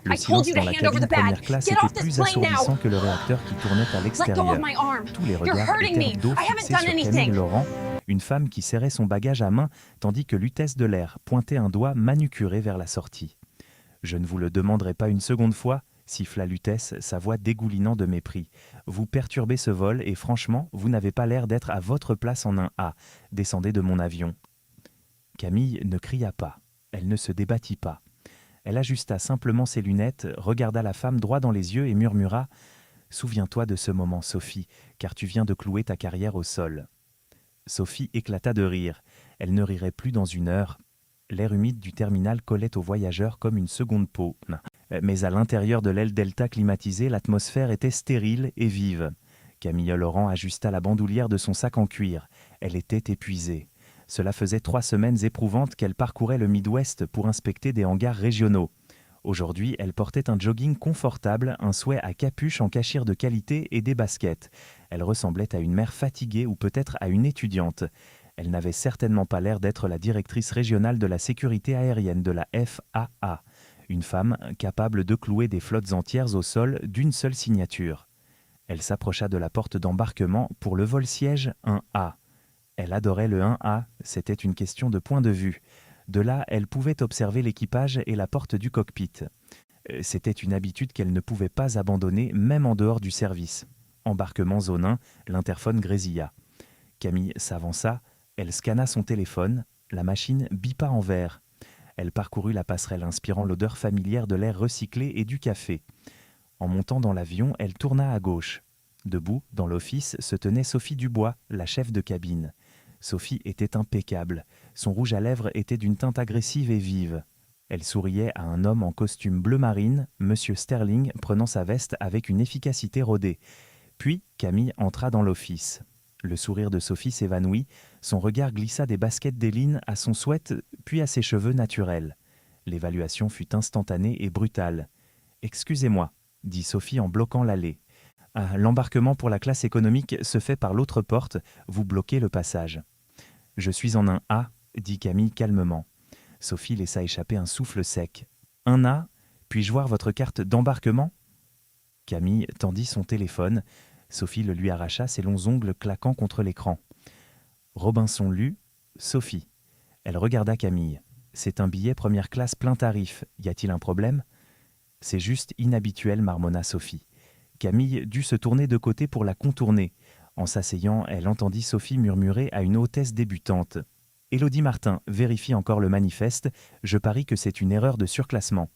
Le I told silence you dans to la hand over cabine the bag. première classe Get était off this plus plane now. assourdissant que le réacteur qui tournait à Let go of l'extérieur. my arm. Tous les You're regards hurting étaient me. d'eau I haven't fixés done sur Camille anything. Laurent, une femme qui serrait son bagage à main tandis que l'hôtesse de l'air pointait un doigt manucuré vers la sortie. « Je ne vous le demanderai pas une seconde fois », siffla l'hôtesse, sa voix dégoulinant de mépris. « Vous perturbez ce vol et franchement, vous n'avez pas l'air d'être à votre place en un A. Descendez de mon avion. » Camille ne cria pas. Elle ne se débattit pas. Elle ajusta simplement ses lunettes, regarda la femme droit dans les yeux et murmura « Souviens-toi de ce moment, Sophie, car tu viens de clouer ta carrière au sol. » Sophie éclata de rire. Elle ne rirait plus dans une heure. L'air humide du terminal collait aux voyageurs comme une seconde peau. Mais à l'intérieur de l'aile delta climatisée, l'atmosphère était stérile et vive. Camille Laurent ajusta la bandoulière de son sac en cuir. Elle était épuisée. Cela faisait 3 semaines éprouvantes qu'elle parcourait le Midwest pour inspecter des hangars régionaux. Aujourd'hui, elle portait un jogging confortable, un sweat à capuche en cachire de qualité et des baskets. Elle ressemblait à une mère fatiguée ou peut-être à une étudiante. Elle n'avait certainement pas l'air d'être la directrice régionale de la sécurité aérienne de la FAA, une femme capable de clouer des flottes entières au sol d'une seule signature. Elle s'approcha de la porte d'embarquement pour le vol-siège 1A. Elle adorait le 1A, c'était une question de point de vue. De là, elle pouvait observer l'équipage et la porte du cockpit. C'était une habitude qu'elle ne pouvait pas abandonner, même en dehors du service. Embarquement zone 1, l'interphone grésilla. Camille s'avança, elle scanna son téléphone, la machine bipa en vert. Elle parcourut la passerelle inspirant l'odeur familière de l'air recyclé et du café. En montant dans l'avion, elle tourna à gauche. Debout, dans l'office, se tenait Sophie Dubois, la chef de cabine. Sophie était impeccable. Son rouge à lèvres était d'une teinte agressive et vive. Elle souriait à un homme en costume bleu marine, Monsieur Sterling, prenant sa veste avec une efficacité rodée. Puis Camille entra dans l'office. Le sourire de Sophie s'évanouit, son regard glissa des baskets d'Éline à son sweat, puis à ses cheveux naturels. L'évaluation fut instantanée et brutale. « Excusez-moi », dit Sophie en bloquant l'allée. « L'embarquement pour la classe économique se fait par l'autre porte, vous bloquez le passage. »« Je suis en un A », dit Camille calmement. Sophie laissa échapper un souffle sec. « Un A ? Puis-je voir votre carte d'embarquement ?» Camille tendit son téléphone. Sophie le lui arracha, ses longs ongles claquant contre l'écran. Robinson lut « Sophie ». Elle regarda Camille. « C'est un billet première classe plein tarif. Y a-t-il un problème ?»« C'est juste inhabituel, » marmonna Sophie. Camille dut se tourner de côté pour la contourner. En s'asseyant, elle entendit Sophie murmurer à une hôtesse débutante. « Élodie Martin, vérifie encore le manifeste. Je parie que c'est une erreur de surclassement. »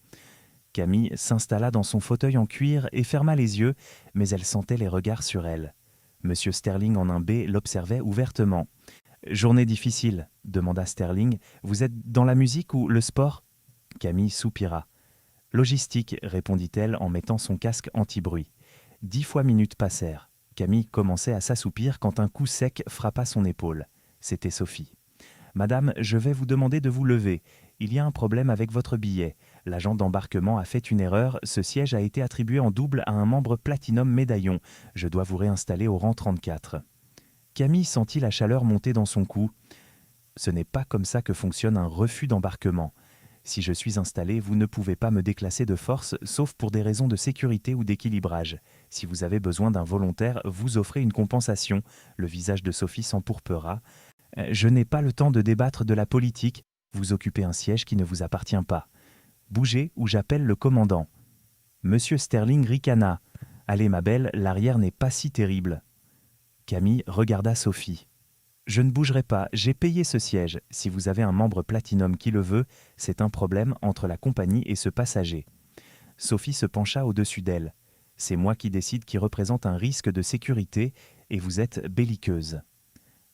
Camille s'installa dans son fauteuil en cuir et ferma les yeux, mais elle sentait les regards sur elle. Monsieur Sterling en un B l'observait ouvertement. « Journée difficile » demanda Sterling. « Vous êtes dans la musique ou le sport ?» Camille soupira. « Logistique » répondit-elle en mettant son casque anti-bruit. 10 fois minutes passèrent. Camille commençait à s'assoupir quand un coup sec frappa son épaule. C'était Sophie. « Madame, je vais vous demander de vous lever. Il y a un problème avec votre billet. L'agent d'embarquement a fait une erreur. Ce siège a été attribué en double à un membre Platinum Médaillon. Je dois vous réinstaller au rang 34. » Camille sentit la chaleur monter dans son cou. « Ce n'est pas comme ça que fonctionne un refus d'embarquement. Si je suis installé, vous ne pouvez pas me déclasser de force, sauf pour des raisons de sécurité ou d'équilibrage. Si vous avez besoin d'un volontaire, vous offrez une compensation. » Le visage de Sophie s'empourpera. « Je n'ai pas le temps de débattre de la politique. Vous occupez un siège qui ne vous appartient pas. Bougez ou j'appelle le commandant. » Monsieur Sterling ricana. « Allez ma belle, l'arrière n'est pas si terrible. » Camille regarda Sophie. « Je ne bougerai pas, j'ai payé ce siège. Si vous avez un membre Platinum qui le veut, c'est un problème entre la compagnie et ce passager. » Sophie se pencha au-dessus d'elle. « C'est moi qui décide qui représente un risque de sécurité et vous êtes belliqueuse. »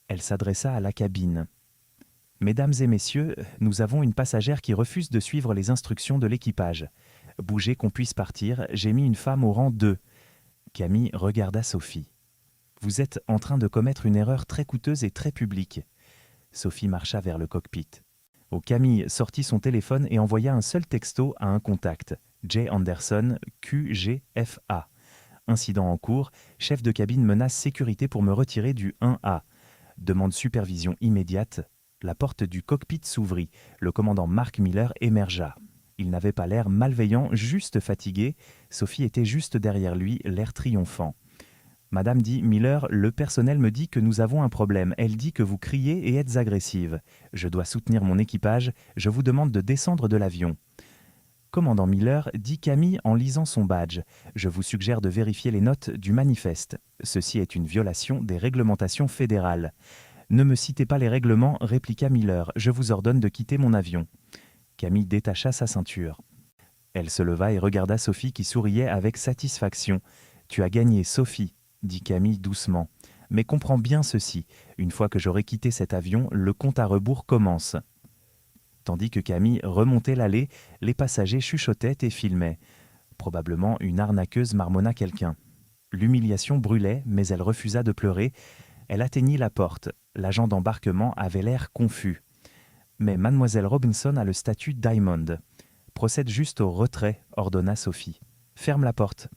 Elle s'adressa à la cabine. « Mesdames et messieurs, nous avons une passagère qui refuse de suivre les instructions de l'équipage. Bougez qu'on puisse partir, j'ai mis une femme au rang 2. » Camille regarda Sophie. « Vous êtes en train de commettre une erreur très coûteuse et très publique. » Sophie marcha vers le cockpit. Camille sortit son téléphone et envoya un seul texto à un contact. Jay Anderson, QGFA. Incident en cours, chef de cabine menace sécurité pour me retirer du 1A. Demande supervision immédiate. La porte du cockpit s'ouvrit. Le commandant Mark Miller émergea. Il n'avait pas l'air malveillant, juste fatigué. Sophie était juste derrière lui, l'air triomphant. Madame dit, Miller, le personnel me dit que nous avons un problème. Elle dit que vous criez et êtes agressive. Je dois soutenir mon équipage. Je vous demande de descendre de l'avion. Commandant Miller, dit Camille en lisant son badge. Je vous suggère de vérifier les notes du manifeste. Ceci est une violation des réglementations fédérales. Ne me citez pas les règlements, répliqua Miller. Je vous ordonne de quitter mon avion. Camille détacha sa ceinture. Elle se leva et regarda Sophie qui souriait avec satisfaction. Tu as gagné, Sophie, dit Camille doucement. Mais comprends bien ceci. Une fois que j'aurai quitté cet avion, le compte à rebours commence. Tandis que Camille remontait l'allée, les passagers chuchotaient et filmaient. Probablement une arnaqueuse marmonna quelqu'un. L'humiliation brûlait, mais elle refusa de pleurer. Elle atteignit la porte. L'agent d'embarquement avait l'air confus. Mais mademoiselle Robinson a le statut Diamond. Procède juste au retrait, ordonna Sophie. Ferme la porte.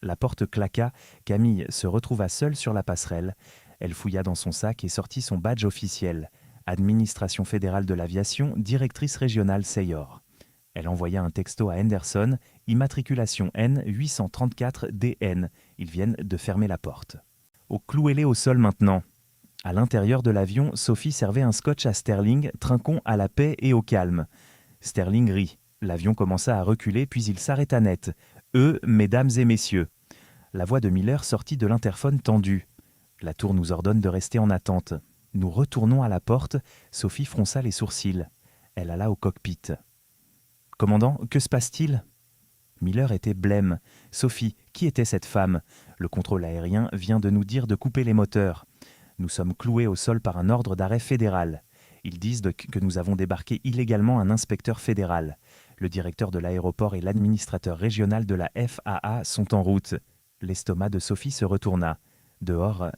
La porte claqua. Camille se retrouva seule sur la passerelle. Elle fouilla dans son sac et sortit son badge officiel. Administration fédérale de l'aviation, directrice régionale Sayor. Elle envoya un texto à Henderson, immatriculation N 834DN. Ils viennent de fermer la porte. Clouez-les au sol maintenant. À l'intérieur de l'avion, Sophie servait un scotch à Sterling, trinquons à la paix et au calme. Sterling rit. L'avion commença à reculer, puis il s'arrêta net. Mesdames et messieurs. La voix de Miller sortit de l'interphone tendu. La tour nous ordonne de rester en attente. Nous retournons à la porte. Sophie fronça les sourcils. Elle alla au cockpit. Commandant, que se passe-t-il ? Miller était blême. Sophie, qui était cette femme ? Le contrôle aérien vient de nous dire de couper les moteurs. Nous sommes cloués au sol par un ordre d'arrêt fédéral. Ils disent que nous avons débarqué illégalement un inspecteur fédéral. Le directeur de l'aéroport et l'administrateur régional de la FAA sont en route. L'estomac de Sophie se retourna. Dehors,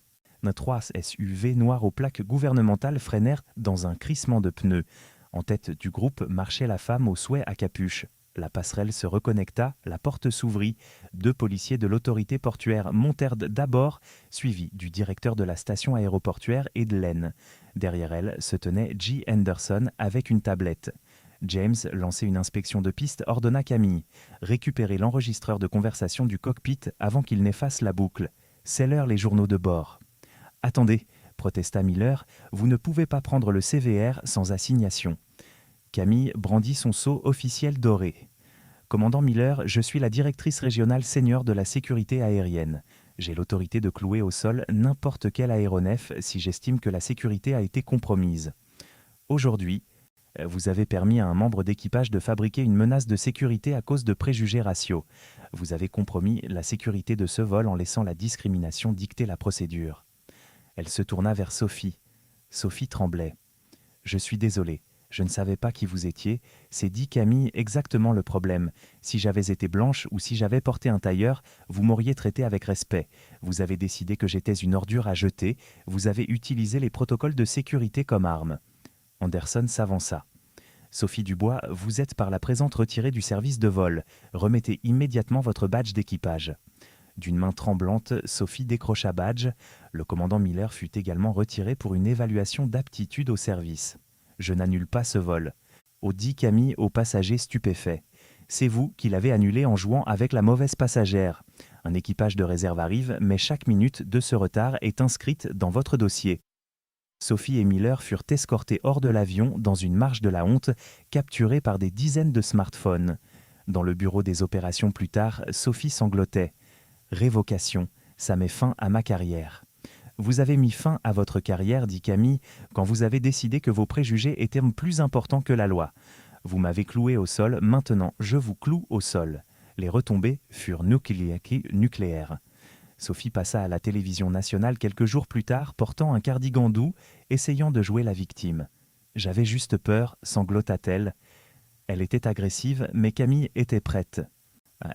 trois SUV noirs aux plaques gouvernementales freinèrent dans un crissement de pneus. En tête du groupe marchait la femme au souhait à capuche. La passerelle se reconnecta, la porte s'ouvrit. 2 policiers de l'autorité portuaire montèrent d'abord, suivis du directeur de la station aéroportuaire et de Len. Derrière elle se tenait G. Henderson avec une tablette. James lançait une inspection de piste, ordonna Camille. Récupérez l'enregistreur de conversation du cockpit avant qu'il n'efface la boucle. C'est l'heure les journaux de bord. Attendez, protesta Miller, vous ne pouvez pas prendre le CVR sans assignation. Camille brandit son sceau officiel doré. Commandant Miller, je suis la directrice régionale senior de la sécurité aérienne. J'ai l'autorité de clouer au sol n'importe quel aéronef si j'estime que la sécurité a été compromise. Aujourd'hui, vous avez permis à un membre d'équipage de fabriquer une menace de sécurité à cause de préjugés raciaux. Vous avez compromis la sécurité de ce vol en laissant la discrimination dicter la procédure. Elle se tourna vers Sophie. Sophie tremblait. « Je suis désolée. Je ne savais pas qui vous étiez. C'est dit Camille exactement le problème. Si j'avais été blanche ou si j'avais porté un tailleur, vous m'auriez traité avec respect. Vous avez décidé que j'étais une ordure à jeter. Vous avez utilisé les protocoles de sécurité comme arme. » Anderson s'avança. « Sophie Dubois, vous êtes par la présente retirée du service de vol. Remettez immédiatement votre badge d'équipage. » D'une main tremblante, Sophie décrocha badge. Le commandant Miller fut également retiré pour une évaluation d'aptitude au service. « Je n'annule pas ce vol. » dit Camille aux passagers stupéfaits. « C'est vous qui l'avez annulé en jouant avec la mauvaise passagère. Un équipage de réserve arrive, mais chaque minute de ce retard est inscrite dans votre dossier. » Sophie et Miller furent escortés hors de l'avion dans une marche de la honte, capturés par des dizaines de smartphones. Dans le bureau des opérations plus tard, Sophie sanglotait. « Révocation, ça met fin à ma carrière. » « Vous avez mis fin à votre carrière, dit Camille, quand vous avez décidé que vos préjugés étaient plus importants que la loi. Vous m'avez cloué au sol, maintenant je vous cloue au sol. » Les retombées furent nucléaires. Sophie passa à la télévision nationale quelques jours plus tard, portant un cardigan doux, essayant de jouer la victime. « J'avais juste peur, sanglota-t-elle. » Elle était agressive, mais Camille était prête.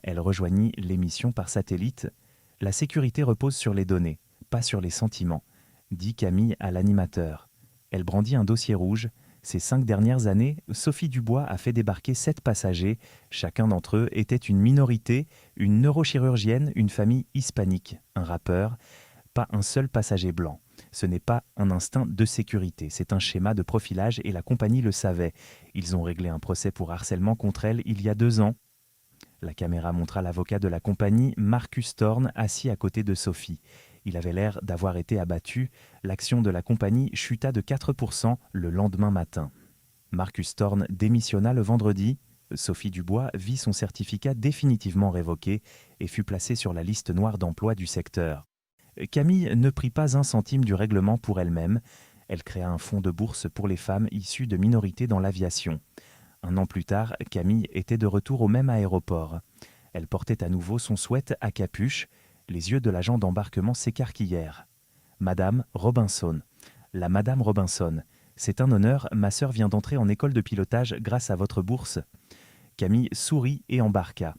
Elle rejoignit l'émission par satellite. « La sécurité repose sur les données, pas sur les sentiments, » dit Camille à l'animateur. Elle brandit un dossier rouge. Ces 5 dernières années, Sophie Dubois a fait débarquer 7 passagers. Chacun d'entre eux était une minorité, une neurochirurgienne, une famille hispanique, un rappeur, pas un seul passager blanc. Ce n'est pas un instinct de sécurité, c'est un schéma de profilage et la compagnie le savait. Ils ont réglé un procès pour harcèlement contre elle il y a 2 ans. La caméra montra l'avocat de la compagnie, Marcus Thorne, assis à côté de Sophie. Il avait l'air d'avoir été abattu. L'action de la compagnie chuta de 4% le lendemain matin. Marcus Thorne démissionna le vendredi. Sophie Dubois vit son certificat définitivement révoqué et fut placée sur la liste noire d'emploi du secteur. Camille ne prit pas un centime du règlement pour elle-même. Elle créa un fonds de bourse pour les femmes issues de minorités dans l'aviation. 1 an plus tard, Camille était de retour au même aéroport. Elle portait à nouveau son sweat à capuche. Les yeux de l'agent d'embarquement s'écarquillèrent. Madame Robinson. La Madame Robinson. C'est un honneur, ma sœur vient d'entrer en école de pilotage grâce à votre bourse. Camille sourit et embarqua.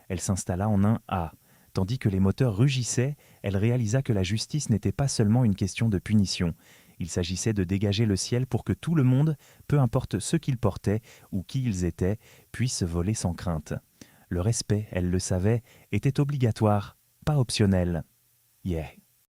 Elle s'installa en un A. Tandis que les moteurs rugissaient, elle réalisa que la justice n'était pas seulement une question de punition. Il s'agissait de dégager le ciel pour que tout le monde, peu importe ce qu'ils portaient ou qui ils étaient, puisse voler sans crainte. Le respect, elle le savait, était obligatoire, pas optionnel. Yeah.